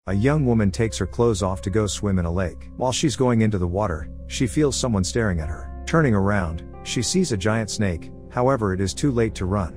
A young woman takes her clothes off to go swim in a lake. While she's going into the water, she feels someone staring at her. Turning around, she sees a giant snake, however it is too late to run.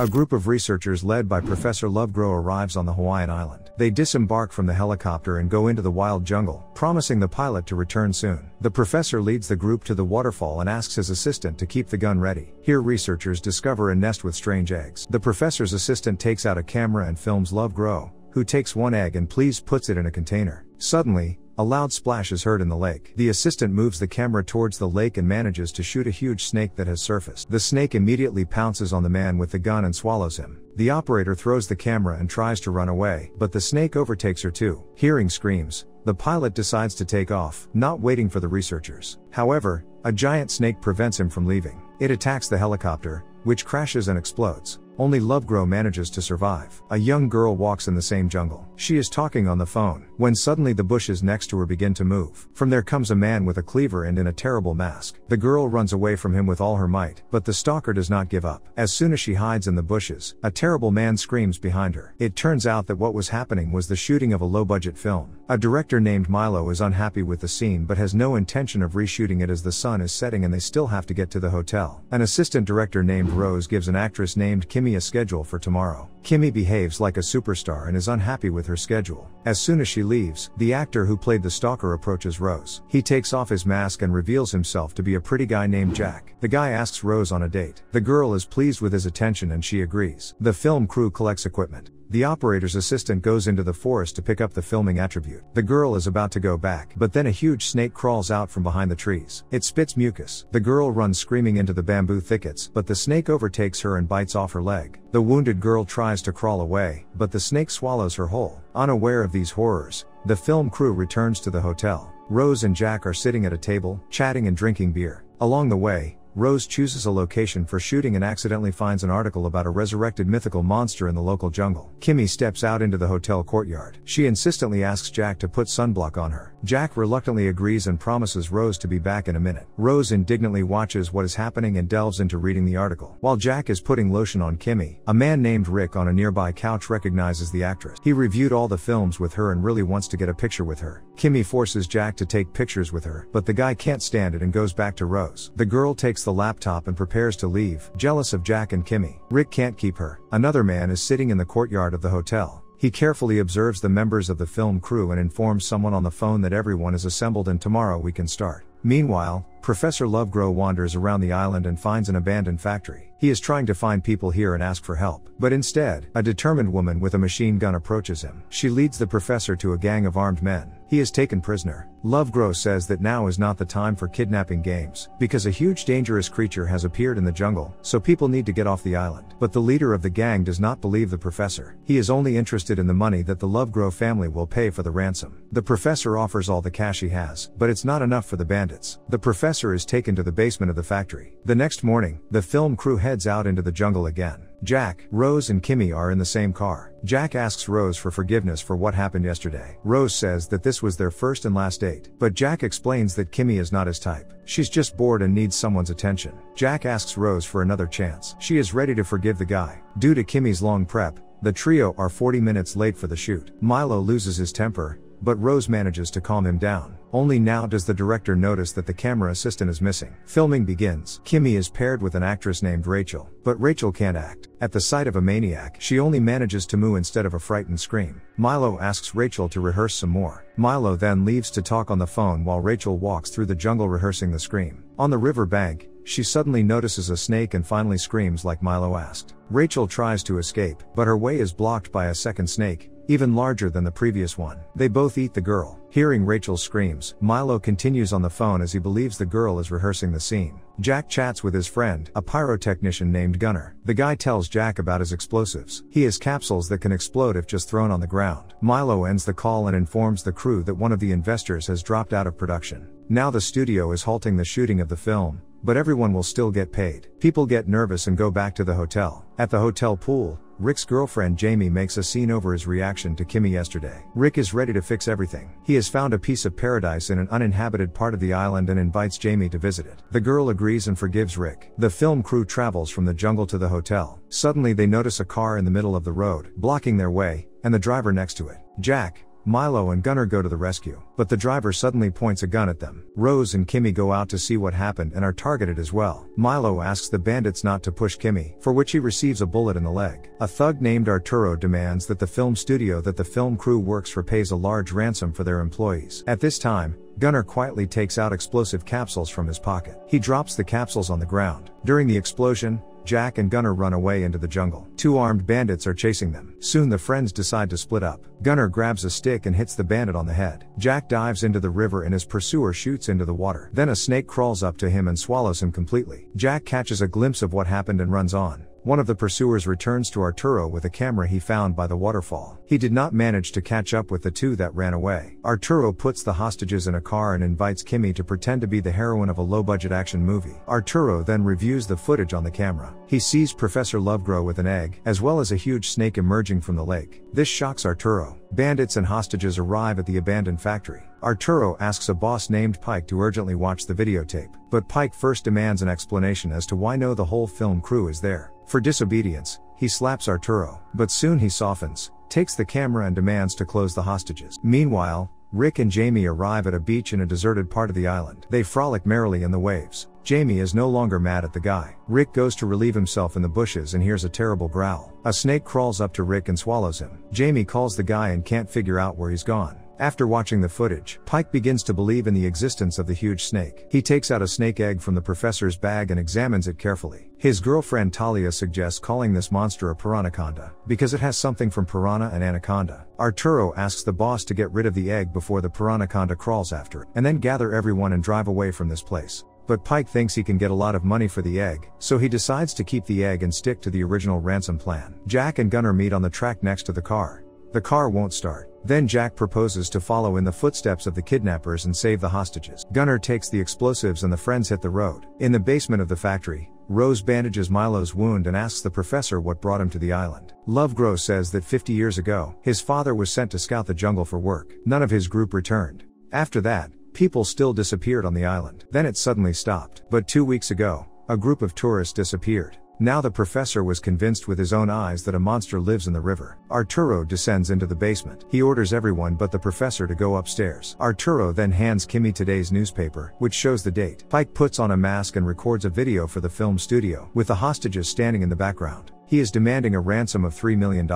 A group of researchers led by Professor Lovegrow arrives on the Hawaiian island. They disembark from the helicopter and go into the wild jungle, promising the pilot to return soon. The professor leads the group to the waterfall and asks his assistant to keep the gun ready. Here researchers discover a nest with strange eggs. The professor's assistant takes out a camera and films Lovegrow, who takes one egg and puts it in a container. Suddenly, a loud splash is heard in the lake. The assistant moves the camera towards the lake and manages to shoot a huge snake that has surfaced. The snake immediately pounces on the man with the gun and swallows him. The operator throws the camera and tries to run away, but the snake overtakes her too. Hearing screams, the pilot decides to take off, not waiting for the researchers. However, a giant snake prevents him from leaving. It attacks the helicopter, which crashes and explodes. Only Lovegrow manages to survive. A young girl walks in the same jungle. She is talking on the phone, when suddenly the bushes next to her begin to move. From there comes a man with a cleaver and in a terrible mask. The girl runs away from him with all her might, but the stalker does not give up. As soon as she hides in the bushes, a terrible man screams behind her. It turns out that what was happening was the shooting of a low-budget film. A director named Milo is unhappy with the scene but has no intention of reshooting it as the sun is setting and they still have to get to the hotel. An assistant director named Rose gives an actress named Kimmy a schedule for tomorrow. Kimmy behaves like a superstar and is unhappy with her schedule. As soon as she leaves, the actor who played the stalker approaches Rose. He takes off his mask and reveals himself to be a pretty guy named Jack. The guy asks Rose on a date. The girl is pleased with his attention and she agrees. The film crew collects equipment. The operator's assistant goes into the forest to pick up the filming attribute. The girl is about to go back, but then a huge snake crawls out from behind the trees. It spits mucus. The girl runs screaming into the bamboo thickets, but the snake overtakes her and bites off her leg. The wounded girl tries to crawl away, but the snake swallows her whole. Unaware of these horrors, the film crew returns to the hotel. Rose and Jack are sitting at a table, chatting and drinking beer. Along the way, Rose chooses a location for shooting and accidentally finds an article about a resurrected mythical monster in the local jungle. Kimmy steps out into the hotel courtyard. She insistently asks Jack to put sunblock on her. Jack reluctantly agrees and promises Rose to be back in a minute. Rose indignantly watches what is happening and delves into reading the article. While Jack is putting lotion on Kimmy, a man named Rick on a nearby couch recognizes the actress. He reviewed all the films with her and really wants to get a picture with her. Kimmy forces Jack to take pictures with her, but the guy can't stand it and goes back to Rose. The girl takes the laptop and prepares to leave, jealous of Jack and Kimmy. Rick can't keep her. Another man is sitting in the courtyard of the hotel. He carefully observes the members of the film crew and informs someone on the phone that everyone is assembled and tomorrow we can start. Meanwhile, Professor Lovegrow wanders around the island and finds an abandoned factory. He is trying to find people here and ask for help, but instead, a determined woman with a machine gun approaches him. She leads the professor to a gang of armed men. He is taken prisoner. Lovegrow says that now is not the time for kidnapping games, because a huge dangerous creature has appeared in the jungle, so people need to get off the island. But the leader of the gang does not believe the professor. He is only interested in the money that the Lovegrow family will pay for the ransom. The professor offers all the cash he has, but it's not enough for the bandits. The professor is taken to the basement of the factory. The next morning, the film crew heads out into the jungle again. Jack, Rose and Kimmy are in the same car. Jack asks Rose for forgiveness for what happened yesterday. Rose says that this was their first and last date, but Jack explains that Kimmy is not his type. She's just bored and needs someone's attention. Jack asks Rose for another chance. She is ready to forgive the guy. Due to Kimmy's long prep, the trio are 40 minutes late for the shoot. Milo loses his temper, but Rose manages to calm him down. Only now does the director notice that the camera assistant is missing. Filming begins. Kimmy is paired with an actress named Rachel, but Rachel can't act. At the sight of a maniac, she only manages to moo instead of a frightened scream. Milo asks Rachel to rehearse some more. Milo then leaves to talk on the phone while Rachel walks through the jungle rehearsing the scream. On the river bank, she suddenly notices a snake and finally screams like Milo asked. Rachel tries to escape, but her way is blocked by a second snake, even larger than the previous one. They both eat the girl. Hearing Rachel's screams, Milo continues on the phone as he believes the girl is rehearsing the scene. Jack chats with his friend, a pyrotechnician named Gunnar. The guy tells Jack about his explosives. He has capsules that can explode if just thrown on the ground. Milo ends the call and informs the crew that one of the investors has dropped out of production. Now the studio is halting the shooting of the film, but everyone will still get paid. People get nervous and go back to the hotel. At the hotel pool, Rick's girlfriend Jamie makes a scene over his reaction to Kimmy yesterday. Rick is ready to fix everything. He has found a piece of paradise in an uninhabited part of the island and invites Jamie to visit it. The girl agrees and forgives Rick. The film crew travels from the jungle to the hotel. Suddenly they notice a car in the middle of the road, blocking their way, and the driver next to it. Jack, Milo and Gunnar go to the rescue, but the driver suddenly points a gun at them. Rose and Kimmy go out to see what happened and are targeted as well. Milo asks the bandits not to push Kimmy, for which he receives a bullet in the leg. A thug named Arturo demands that the film studio that the film crew works for pays a large ransom for their employees. At this time, Gunnar quietly takes out explosive capsules from his pocket. He drops the capsules on the ground. During the explosion, Jack and Gunnar run away into the jungle. Two armed bandits are chasing them. Soon the friends decide to split up. Gunnar grabs a stick and hits the bandit on the head. Jack dives into the river and his pursuer shoots into the water. Then a snake crawls up to him and swallows him completely. Jack catches a glimpse of what happened and runs on. One of the pursuers returns to Arturo with a camera he found by the waterfall. He did not manage to catch up with the two that ran away. Arturo puts the hostages in a car and invites Kimmy to pretend to be the heroine of a low-budget action movie. Arturo then reviews the footage on the camera. He sees Professor Lovegrow with an egg, as well as a huge snake emerging from the lake. This shocks Arturo. Bandits and hostages arrive at the abandoned factory. Arturo asks a boss named Pike to urgently watch the videotape, but Pike first demands an explanation as to why the whole film crew is there. For disobedience, he slaps Arturo, but soon he softens, takes the camera and demands to close the hostages. Meanwhile, Rick and Jamie arrive at a beach in a deserted part of the island. They frolic merrily in the waves. Jamie is no longer mad at the guy. Rick goes to relieve himself in the bushes and hears a terrible growl. A snake crawls up to Rick and swallows him. Jamie calls the guy and can't figure out where he's gone. After watching the footage, Pike begins to believe in the existence of the huge snake. He takes out a snake egg from the professor's bag and examines it carefully. His girlfriend Talia suggests calling this monster a Piranaconda, because it has something from piranha and anaconda. Arturo asks the boss to get rid of the egg before the Piranaconda crawls after it, and then gather everyone and drive away from this place. But Pike thinks he can get a lot of money for the egg, so he decides to keep the egg and stick to the original ransom plan. Jack and Gunnar meet on the track next to the car. The car won't start. Then Jack proposes to follow in the footsteps of the kidnappers and save the hostages. Gunnar takes the explosives and the friends hit the road. In the basement of the factory, Rose bandages Milo's wound and asks the professor what brought him to the island. Lovegrow says that 50 years ago, his father was sent to scout the jungle for work. None of his group returned. After that, people still disappeared on the island. Then it suddenly stopped. But 2 weeks ago, a group of tourists disappeared. Now the professor was convinced with his own eyes that a monster lives in the river. Arturo descends into the basement. He orders everyone but the professor to go upstairs. Arturo then hands Kimmy today's newspaper, which shows the date. Pike puts on a mask and records a video for the film studio, with the hostages standing in the background. He is demanding a ransom of $3 million.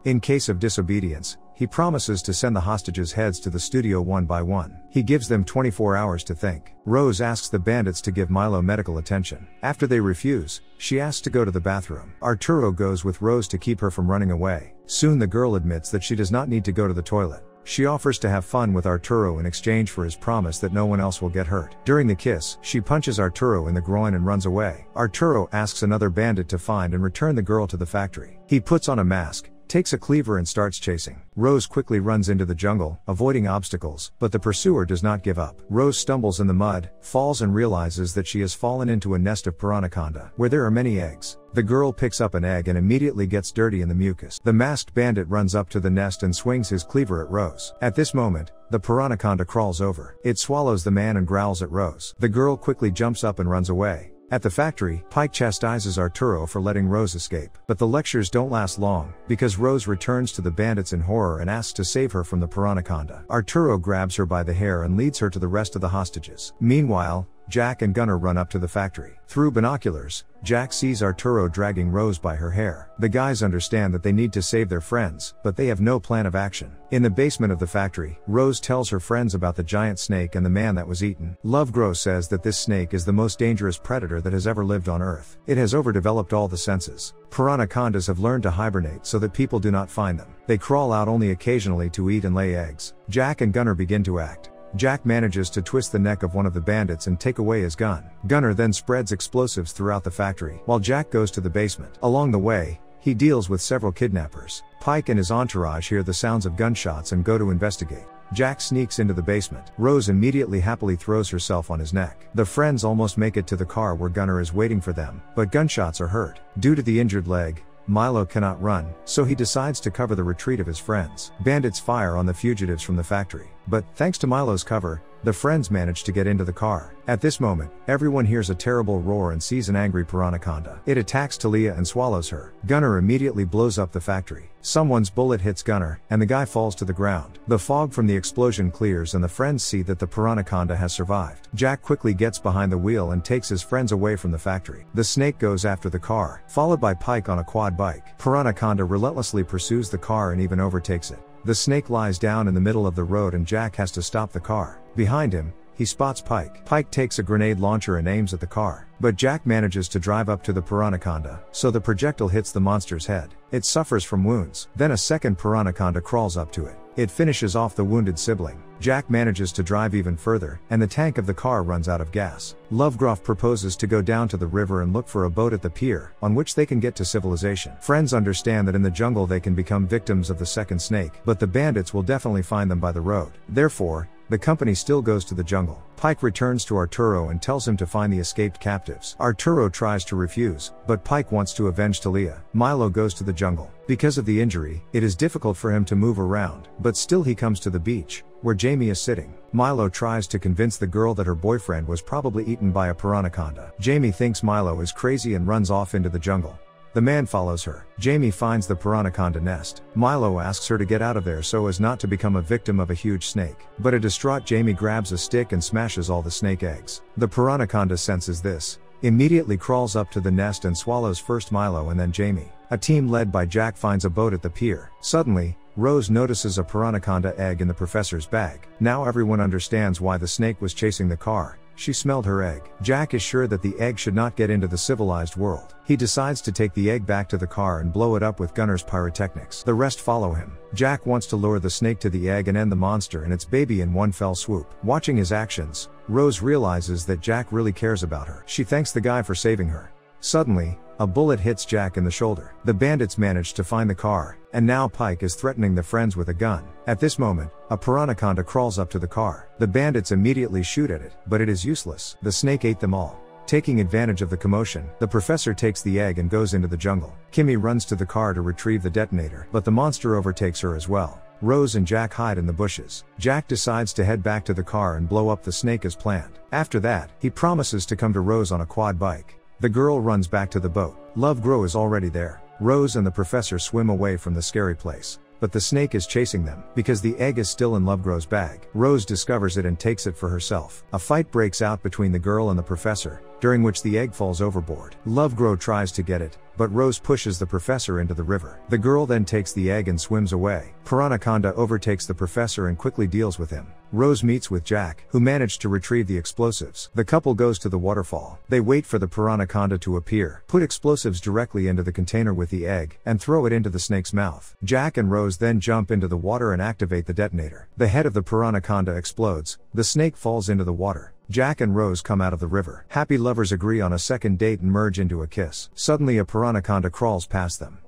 In case of disobedience, he promises to send the hostages' heads to the studio one by one. He gives them 24 hours to think. Rose asks the bandits to give Milo medical attention. After they refuse, she asks to go to the bathroom. Arturo goes with Rose to keep her from running away. Soon the girl admits that she does not need to go to the toilet. She offers to have fun with Arturo in exchange for his promise that no one else will get hurt. During the kiss, she punches Arturo in the groin and runs away. Arturo asks another bandit to find and return the girl to the factory. He puts on a mask, takes a cleaver and starts chasing. Rose quickly runs into the jungle, avoiding obstacles, but the pursuer does not give up. Rose stumbles in the mud, falls and realizes that she has fallen into a nest of Piranaconda, where there are many eggs. The girl picks up an egg and immediately gets dirty in the mucus. The masked bandit runs up to the nest and swings his cleaver at Rose. At this moment, the Piranaconda crawls over. It swallows the man and growls at Rose. The girl quickly jumps up and runs away. At the factory, Pike chastises Arturo for letting Rose escape. But the lectures don't last long, because Rose returns to the bandits in horror and asks to save her from the Piranaconda. Arturo grabs her by the hair and leads her to the rest of the hostages. Meanwhile, Jack and Gunnar run up to the factory. Through binoculars, Jack sees Arturo dragging Rose by her hair. The guys understand that they need to save their friends, but they have no plan of action. In the basement of the factory, Rose tells her friends about the giant snake and the man that was eaten. Lovegrow says that this snake is the most dangerous predator that has ever lived on Earth. It has overdeveloped all the senses. Piranacondas have learned to hibernate so that people do not find them. They crawl out only occasionally to eat and lay eggs. Jack and Gunnar begin to act. Jack manages to twist the neck of one of the bandits and take away his gun. Gunnar then spreads explosives throughout the factory, while Jack goes to the basement. Along the way, he deals with several kidnappers. Pike and his entourage hear the sounds of gunshots and go to investigate. Jack sneaks into the basement. Rose immediately happily throws herself on his neck. The friends almost make it to the car where Gunnar is waiting for them, but gunshots are heard. Due to the injured leg, Milo cannot run, so he decides to cover the retreat of his friends. Bandits fire on the fugitives from the factory. But, thanks to Milo's cover, the friends manage to get into the car. At this moment, everyone hears a terrible roar and sees an angry Piranaconda. It attacks Talia and swallows her. Gunner immediately blows up the factory. Someone's bullet hits Gunner, and the guy falls to the ground. The fog from the explosion clears and the friends see that the Piranaconda has survived. Jack quickly gets behind the wheel and takes his friends away from the factory. The snake goes after the car, followed by Pike on a quad bike. Piranaconda relentlessly pursues the car and even overtakes it. The snake lies down in the middle of the road and Jack has to stop the car. Behind him, he spots Pike. Pike takes a grenade launcher and aims at the car. But Jack manages to drive up to the Piranaconda, so the projectile hits the monster's head. It suffers from wounds. Then a second Piranaconda crawls up to it. It finishes off the wounded sibling. Jack manages to drive even further, and the tank of the car runs out of gas. Lovegroff proposes to go down to the river and look for a boat at the pier, on which they can get to civilization. Friends understand that in the jungle they can become victims of the second snake, but the bandits will definitely find them by the road. Therefore, the company still goes to the jungle. Pike returns to Arturo and tells him to find the escaped captives. Arturo tries to refuse, but Pike wants to avenge Talia. Milo goes to the jungle. Because of the injury, it is difficult for him to move around, but still he comes to the beach, where Jamie is sitting. Milo tries to convince the girl that her boyfriend was probably eaten by a Piranaconda. Jamie thinks Milo is crazy and runs off into the jungle. The man follows her. Jamie finds the Piranaconda nest. Milo asks her to get out of there so as not to become a victim of a huge snake. But a distraught Jamie grabs a stick and smashes all the snake eggs. The Piranaconda senses this, immediately crawls up to the nest and swallows first Milo and then Jamie. A team led by Jack finds a boat at the pier. Suddenly, Rose notices a Piranaconda egg in the professor's bag. Now everyone understands why the snake was chasing the car. She smelled her egg. Jack is sure that the egg should not get into the civilized world. He decides to take the egg back to the car and blow it up with Gunner's pyrotechnics. The rest follow him. Jack wants to lure the snake to the egg and end the monster and its baby in one fell swoop. Watching his actions, Rose realizes that Jack really cares about her. She thanks the guy for saving her. Suddenly, a bullet hits Jack in the shoulder. The bandits manage to find the car, and now Pike is threatening the friends with a gun. At this moment, a Piranaconda crawls up to the car. The bandits immediately shoot at it, but it is useless. The snake ate them all. Taking advantage of the commotion, the professor takes the egg and goes into the jungle. Kimmy runs to the car to retrieve the detonator, but the monster overtakes her as well. Rose and Jack hide in the bushes. Jack decides to head back to the car and blow up the snake as planned. After that, he promises to come to Rose on a quad bike. The girl runs back to the boat. Lovegrow is already there. Rose and the professor swim away from the scary place. But the snake is chasing them, because the egg is still in Lovegrow's bag. Rose discovers it and takes it for herself. A fight breaks out between the girl and the professor, during which the egg falls overboard. Lovegrow tries to get it, but Rose pushes the professor into the river. The girl then takes the egg and swims away. Piranaconda overtakes the professor and quickly deals with him. Rose meets with Jack, who managed to retrieve the explosives. The couple goes to the waterfall. They wait for the Piranaconda to appear, put explosives directly into the container with the egg, and throw it into the snake's mouth. Jack and Rose then jump into the water and activate the detonator. The head of the Piranaconda explodes. The snake falls into the water. Jack and Rose come out of the river. Happy lovers agree on a second date and merge into a kiss. Suddenly a Piranaconda crawls past them.